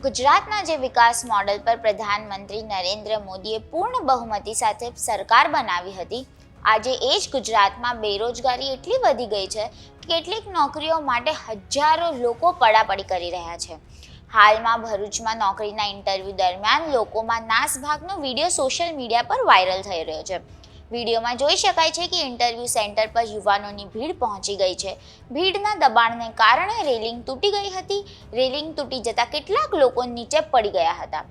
ગુજરાતના જે વિકાસ મોડેલ પર પ્રધાનમંત્રી નરેન્દ્ર મોદીએ પૂર્ણ બહુમતી સાથે સરકાર બનાવી હતી, આજે એ જ ગુજરાતમાં બેરોજગારી એટલી વધી ગઈ છે કે કેટલીક નોકરીઓ માટે હજારો લોકો પડાપડી કરી રહ્યા છે. હાલમાં ભરૂચમાં નોકરીના ઇન્ટરવ્યૂ દરમિયાન લોકોમાં નાસભાગનો વિડીયો સોશિયલ મીડિયા પર વાયરલ થઈ રહ્યો છે. વિડીયોમાં જોઈ શકાય છે કે ઇન્ટરવ્યૂ સેન્ટર પર યુવાનોની ભીડ પહોંચી ગઈ છે. ભીડના દબાણને કારણે રેલિંગ તૂટી ગઈ હતી. રેલિંગ તૂટી જતાં કેટલાક લોકો નીચે પડી ગયા હતા.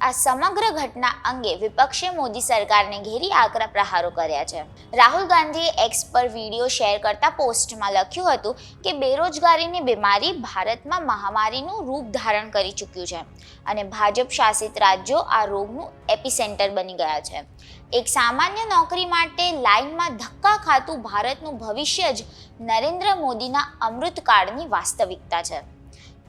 આ સમગ્ર ઘટના અંગે વિપક્ષે મોદી સરકારને ઘેરી આકરા પ્રહારો કર્યા છે. રાહુલ ગાંધીએ એક્સ પર વિડીયો શેર કરતા પોસ્ટમાં લખ્યું હતું કે બેરોજગારીની બીમારી ભારતમાં મહામારીનું રૂપ ધારણ કરી ચૂક્યું છે અને ભાજપ શાસિત રાજ્યો આ રોગનું એપિસેન્ટર બની ગયા છે. એક સામાન્ય નોકરી માટે લાઇનમાં ધક્કા ખાતું ભારતનું ભવિષ્ય જ નરેન્દ્ર મોદીના અમૃતકાળની વાસ્તવિકતા છે.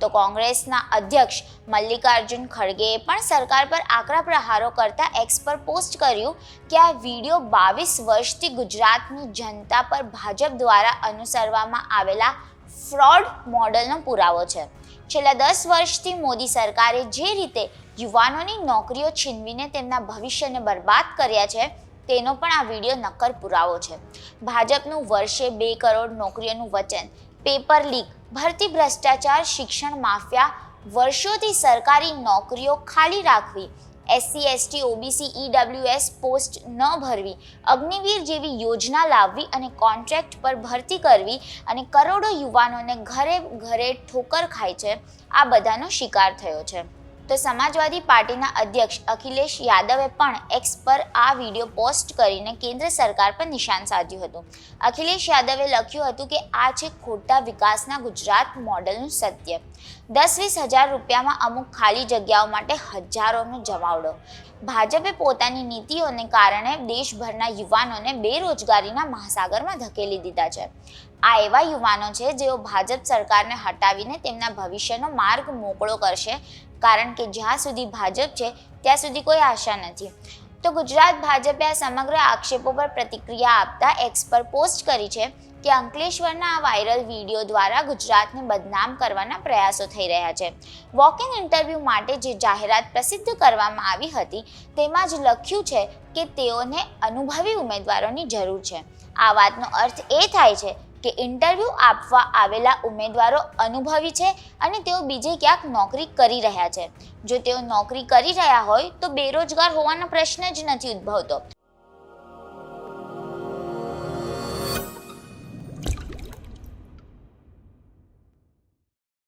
તો કોંગ્રેસના અધ્યક્ષ મલ્લિકાર્જુન ખડગેએ પણ સરકાર પર આકરા પ્રહારો કરતા એક્સ પર પોસ્ટ કર્યું કે આ વિડીયો 22 વર્ષથી ગુજરાતની જનતા પર ભાજપ દ્વારા અનુસરવામાં આવેલા ફ્રોડ મોડલનો પુરાવો છે. છેલ્લા 10 વર્ષથી મોદી સરકારે જે રીતે યુવાનોની નોકરીઓ છીનવીને તેમના ભવિષ્યને બરબાદ કર્યા છે તેનો પણ આ વિડીયો નક્કર પુરાવો છે. ભાજપનું વર્ષે 2 કરોડ નોકરીઓનું વચન, પેપર લીક, ભરતી ભ્રષ્ટાચાર, શિક્ષણ માફિયા, વર્ષોથી સરકારી નોકરીઓ ખાલી રાખવી, SC, ST, OBC, EWS post ન ભરવી, અગ્નિવીર જેવી યોજના લાવવી અને કોન્ટ્રાક્ટ પર ભરતી કરવી અને કરોડો યુવાનોને ઘરે ઘરે ઠોકર ખાય છે, આ બધાનો શિકાર થયો છે. તો સમાજવાદી પાર્ટીના અધ્યક્ષ અખિલેશ યાદવે પણ એક્સ પર આ વિડીયો પોસ્ટ કરીને કેન્દ્ર સરકાર પર નિશાન સાધ્યું હતું. અખિલેશ યાદવે લખ્યું હતું કે આ છે ખોટા વિકાસના ગુજરાત મોડલનું સત્ય. 10-20 હજાર રૂપિયામાં અમુક ખાલી જગ્યાઓ માટે હજારોનો જમાવડો. ભાજપે પોતાની નીતિઓને કારણે દેશભરના યુવાનોને બેરોજગારીના મહાસાગરમાં ધકેલી દીધા છે. આ એવા યુવાનો છે જેઓ ભાજપ સરકારને હટાવીને તેમના ભવિષ્યનો માર્ગ મોકળો કરશે, કારણ કે જ્યાં સુધી ભાજપ છે ત્યાં સુધી કોઈ આશા નથી. તો ગુજરાત ભાજપે આ સમગ્ર આક્ષેપો પર પ્રતિક્રિયા આપતા એક્સ પર પોસ્ટ કરી છે કે અંકલેશ્વરના આ વાયરલ વિડીયો દ્વારા ગુજરાતને બદનામ કરવાના પ્રયાસો થઈ રહ્યા છે. વોક ઇન ઇન્ટરવ્યૂ માટે જે જાહેરાત પ્રસિદ્ધ કરવામાં આવી હતી તેમાં જ લખ્યું છે કે તેઓને અનુભવી ઉમેદવારોની જરૂર છે. આ વાતનો અર્થ એ થાય છે કે ઇન્ટરવ્યૂ આપવા આવેલા ઉમેદવારો અનુભવી છે અને તેઓ બીજે ક્યાંક નોકરી કરી રહ્યા છે. જો તેઓ નોકરી કરી રહ્યા હોય તો બેરોજગાર હોવાનો પ્રશ્ન જ નથી ઉદ્ભવતો.